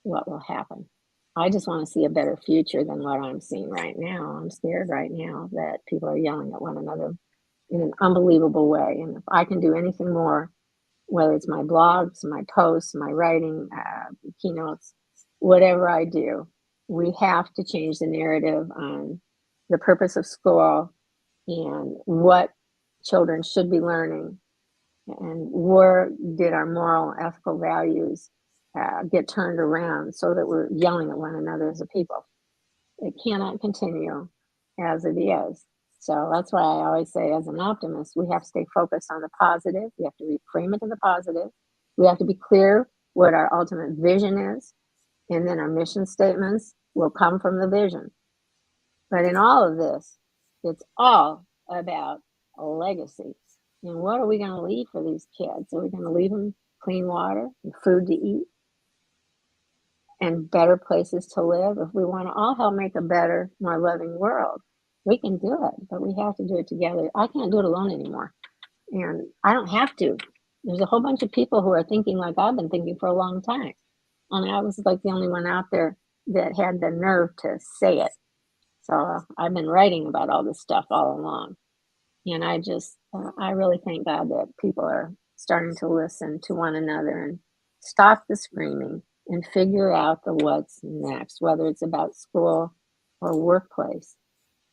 what will happen. I just want to see a better future than what I'm seeing right now. I'm scared right now that people are yelling at one another in an unbelievable way. And if I can do anything more, whether it's my blogs, my posts, my writing, keynotes, whatever I do, we have to change the narrative on the purpose of school and what children should be learning, and where did our moral, ethical values get turned around so that we're yelling at one another as a people. It cannot continue as it is. So that's why I always say, as an optimist, we have to stay focused on the positive. We have to reframe it to the positive. We have to be clear what our ultimate vision is. And then our mission statements will come from the vision. But in all of this, it's all about legacies. And what are we going to leave for these kids? Are we going to leave them clean water and food to eat and better places to live? If we want to all help make a better, more loving world, we can do it, but we have to do it together. I can't do it alone anymore. And I don't have to. There's a whole bunch of people who are thinking like I've been thinking for a long time. And I was like the only one out there that had the nerve to say it. So I've been writing about all this stuff all along. And I really thank God that people are starting to listen to one another and stop the screaming and figure out the what's next, whether it's about school or workplace.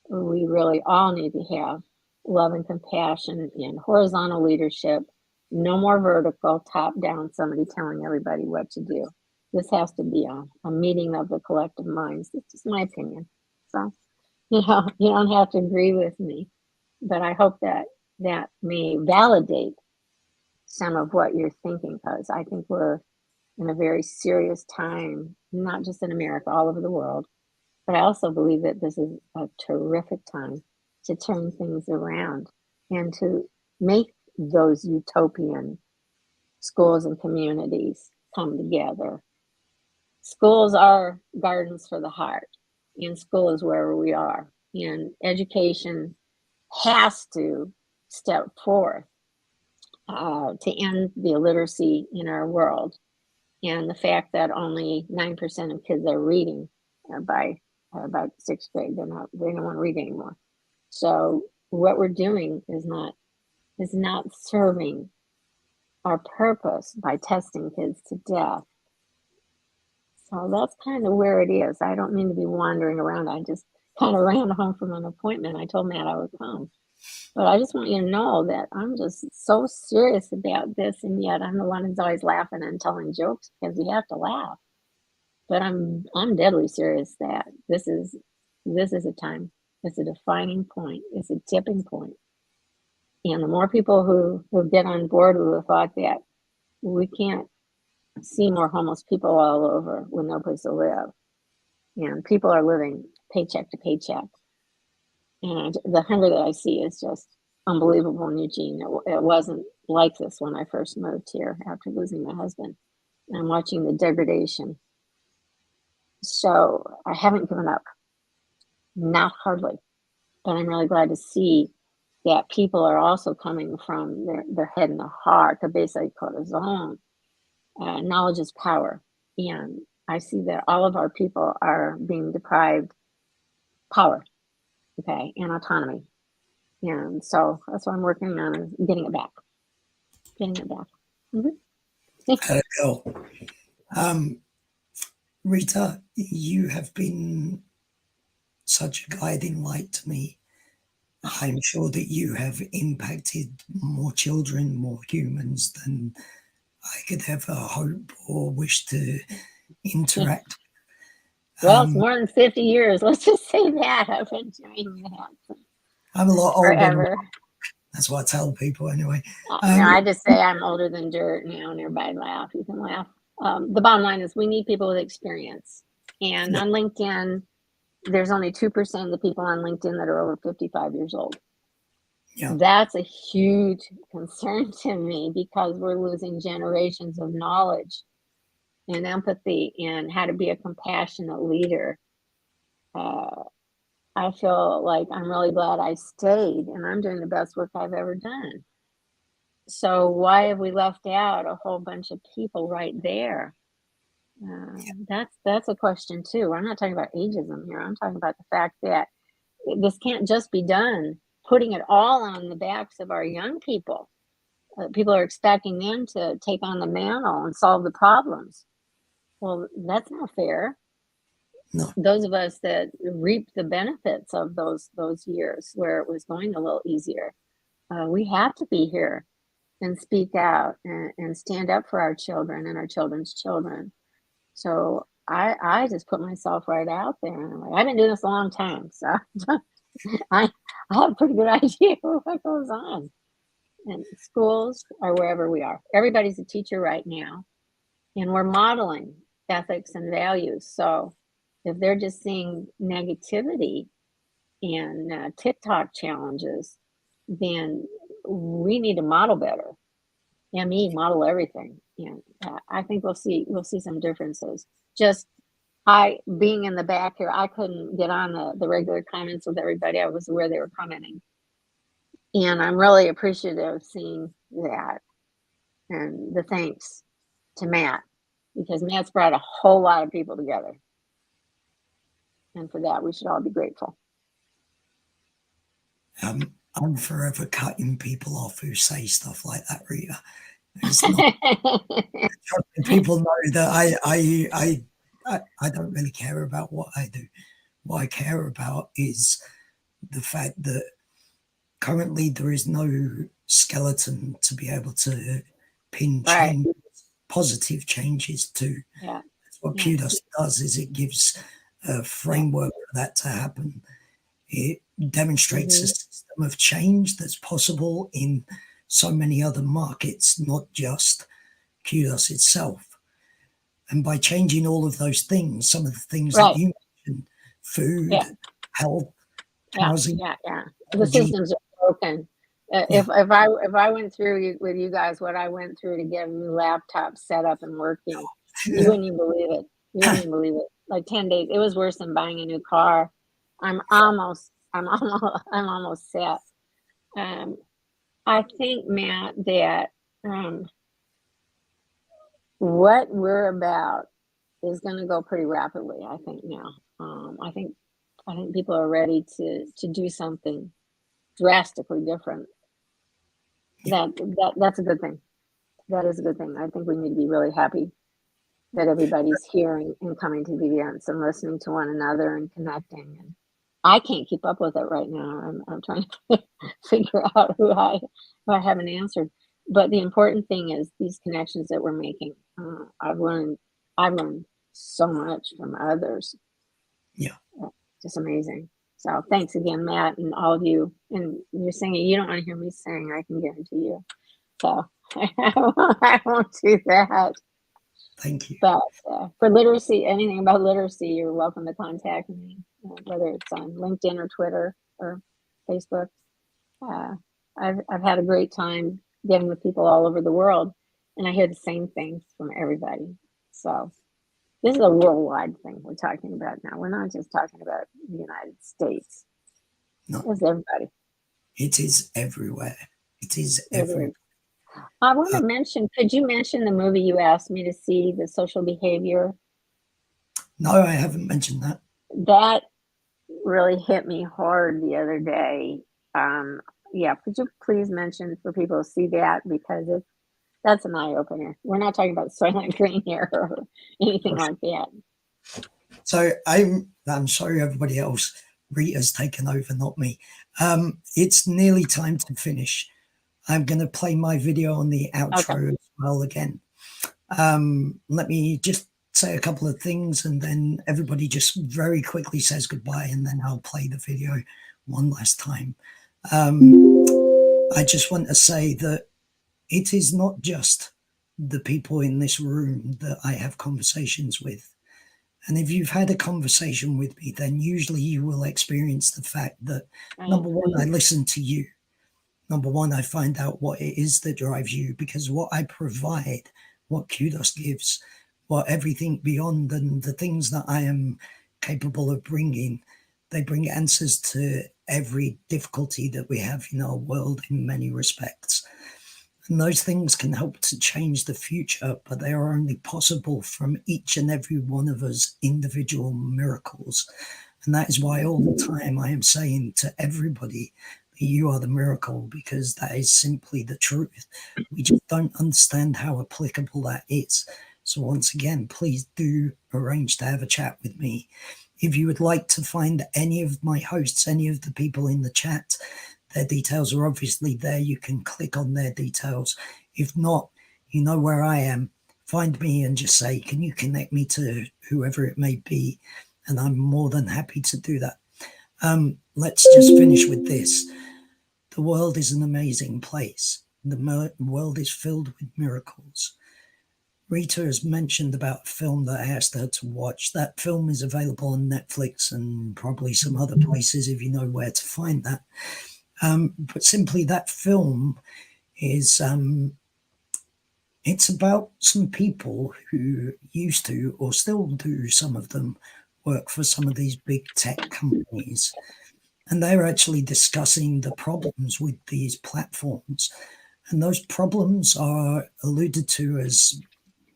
We really all need to have love and compassion and horizontal leadership, no more vertical, top down, somebody telling everybody what to do. This has to be a meeting of the collective minds. It's just my opinion. So, you don't have to agree with me, but I hope that may validate some of what you're thinking, because I think we're in a very serious time, not just in America, all over the world. But I also believe that this is a terrific time to turn things around and to make those utopian schools and communities come together. Schools are gardens for the heart, and school is wherever we are. And education has to step forth to end the illiteracy in our world, and the fact that only 9% of kids are reading by about sixth grade. They don't want to read anymore. So what we're doing is not serving our purpose by testing kids to death. So that's kind of where it is. I don't mean to be wandering around. I just kind of ran home from an appointment. I told Matt I would come. But I just want you to know that I'm just so serious about this, and yet I'm the one who's always laughing and telling jokes because we have to laugh. But I'm deadly serious that this is a time. It's a defining point. It's a tipping point. And the more people who get on board with the thought that we can't see more homeless people all over with no place to live, and people are living paycheck to paycheck. And the hunger that I see is just unbelievable in Eugene. It wasn't like this when I first moved here after losing my husband. And I'm watching the degradation. So I haven't given up, not hardly, but I'm really glad to see that people are also coming from their head and their heart, the basically cortisone. Knowledge is power. And I see that all of our people are being deprived power, okay, and autonomy. And so that's what I'm working on, is getting it back. Rita, you have been such a guiding light to me. I'm sure that you have impacted more children, more humans than I could ever hope or wish to interact. Well, it's more than 50 years. Let's just say that. I've been doing that. I'm a lot older. Forever. That's what I tell people anyway. No, I just say I'm older than dirt now, and everybody laugh. You can laugh. The bottom line is we need people with experience. And on LinkedIn, there's only 2% of the people on LinkedIn that are over 55 years old. Yeah. That's a huge concern to me, because we're losing generations of knowledge and empathy and how to be a compassionate leader. I feel like I'm really glad I stayed, and I'm doing the best work I've ever done. So why have we left out a whole bunch of people right there? That's a question too. I'm not talking about ageism here. I'm talking about the fact that this can't just be done putting it all on the backs of our young people. People are expecting them to take on the mantle and solve the problems. Well, that's not fair. No. Those of us that reap the benefits of those years where it was going a little easier, we have to be here and speak out and stand up for our children and our children's children. So I just put myself right out there. And I'm like, I've been doing this a long time, so I have a pretty good idea of what goes on. And schools or wherever we are, everybody's a teacher right now, and we're modeling ethics and values. So if they're just seeing negativity and TikTok challenges, then we need to model better. Yeah, model everything. And I think we'll see some differences. Just I being in the back here, I couldn't get on the regular comments with everybody. I was aware they were commenting. And I'm really appreciative of seeing that. And the thanks to Matt, because Matt's brought a whole lot of people together. And for that, we should all be grateful. I'm forever cutting people off who say stuff like that, Rita. It's not, people know that I don't really care about what I do. What I care about is the fact that currently there is no skeleton to be able to pin change, positive changes to. Yeah. What Kudos does is it gives a framework for that to happen. It demonstrates a system of change that's possible in so many other markets, not just Kudos itself. And by changing all of those things, some of the things that you mentioned, food, health, housing. The systems are broken. If I went through with you guys what I went through to get a new laptop set up and working, you wouldn't even believe it. You wouldn't even believe it. Like 10 days. It was worse than buying a new car. I'm almost set. I think, Matt, that what we're about is going to go pretty rapidly. I think now. I think people are ready to do something drastically different. That's a good thing. That is a good thing. I think we need to be really happy that everybody's hearing and coming to the events and listening to one another and connecting. And I can't keep up with it right now. I'm trying to figure out who I haven't answered. But the important thing is these connections that we're making. I've learned so much from others. Yeah, just amazing. So thanks again, Matt, and all of you. And you're singing. You don't want to hear me sing. I can guarantee you. So I won't do that. Thank you. But for literacy, anything about literacy, you're welcome to contact me, whether it's on LinkedIn or Twitter or Facebook. I've had a great time getting with people all over the world, and I hear the same things from everybody. So this is a worldwide thing we're talking about now. We're not just talking about the United States. No, it's everybody. It is everywhere. It is everywhere. I want to mention, could you mention the movie you asked me to see, The Social Behavior? No, I haven't mentioned that. That really hit me hard the other day. Yeah, could you please mention for people to see that, because that's an eye-opener. We're not talking about Soylent Green here or anything like that. So I'm sorry everybody else. Rita's taken over, not me. It's nearly time to finish. I'm going to play my video on the outro as well again. Let me just say a couple of things, and then everybody just very quickly says goodbye, and then I'll play the video one last time. I just want to say that it is not just the people in this room that I have conversations with. And if you've had a conversation with me, then usually you will experience the fact that, number one, I listen to you. Number one, I find out what it is that drives you, because what I provide, what Kudos gives, what everything beyond and the things that I am capable of bringing, they bring answers to every difficulty that we have in our world in many respects. And those things can help to change the future, but they are only possible from each and every one of us individual miracles. And that is why all the time I am saying to everybody, you are the miracle, because that is simply the truth. We just don't understand how applicable that is. So once again, please do arrange to have a chat with me. If you would like to find any of my hosts, any of the people in the chat, their details are obviously there. You can click on their details. If not, you know where I am. Find me and just say, can you connect me to whoever it may be? And I'm more than happy to do that. Let's just finish with this. The world is an amazing place. The world is filled with miracles. Rita has mentioned about a film that I asked her to watch. That film is available on Netflix and probably some other places if you know where to find that. But simply that film is it's about some people who used to, or still do, some of them work for some of these big tech companies. And they're actually discussing the problems with these platforms. And those problems are alluded to as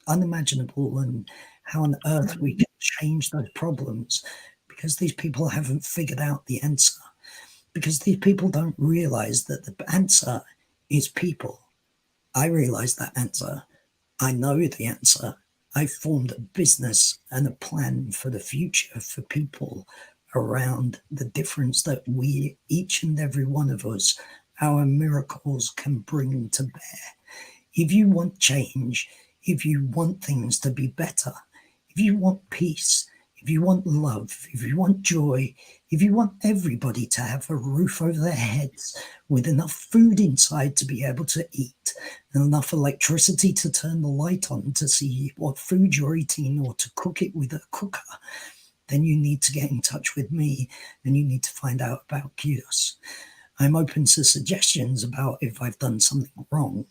unimaginable, and how on earth we can change those problems, because these people haven't figured out the answer. Because these people don't realize that the answer is people. I realize that answer. I know the answer. I formed a business and a plan for the future for people around the difference that we, each and every one of us, our miracles can bring to bear. If you want change, if you want things to be better, if you want peace, if you want love, if you want joy, if you want everybody to have a roof over their heads with enough food inside to be able to eat, and enough electricity to turn the light on to see what food you're eating or to cook it with a cooker, then you need to get in touch with me, and you need to find out about Kudos. I'm open to suggestions about if I've done something wrong,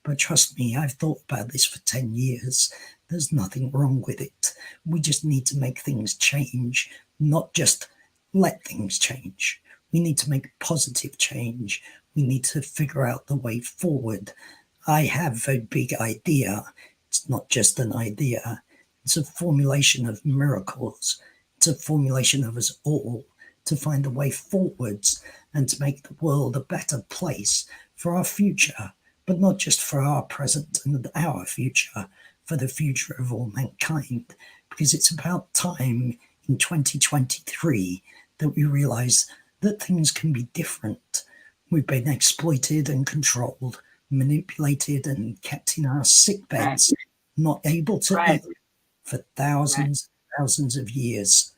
but trust me, I've thought about this for 10 years. There's nothing wrong with it. We just need to make things change, not just let things change. We need to make positive change. We need to figure out the way forward. I have a big idea. It's not just an idea. It's a formulation of miracles. It's a formulation of us all to find a way forwards and to make the world a better place for our future, but not just for our present and our future, for the future of all mankind. Because it's about time in 2023 that we realize that things can be different. We've been exploited and controlled, manipulated and kept in our sick beds, not able to eat for thousands of years.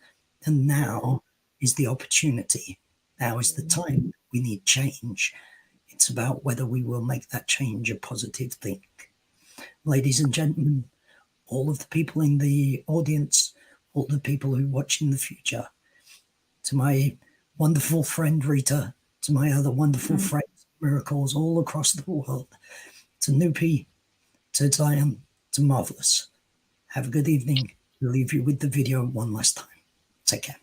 And now is the opportunity. Now is the time. We need change. It's about whether we will make that change a positive thing. Ladies and gentlemen, all of the people in the audience, all the people who watch in the future, to my wonderful friend Rita, to my other wonderful friends, miracles all across the world, to Nupi, to Zion, to Marvelous. Have a good evening. We'll leave you with the video one last time. Take care.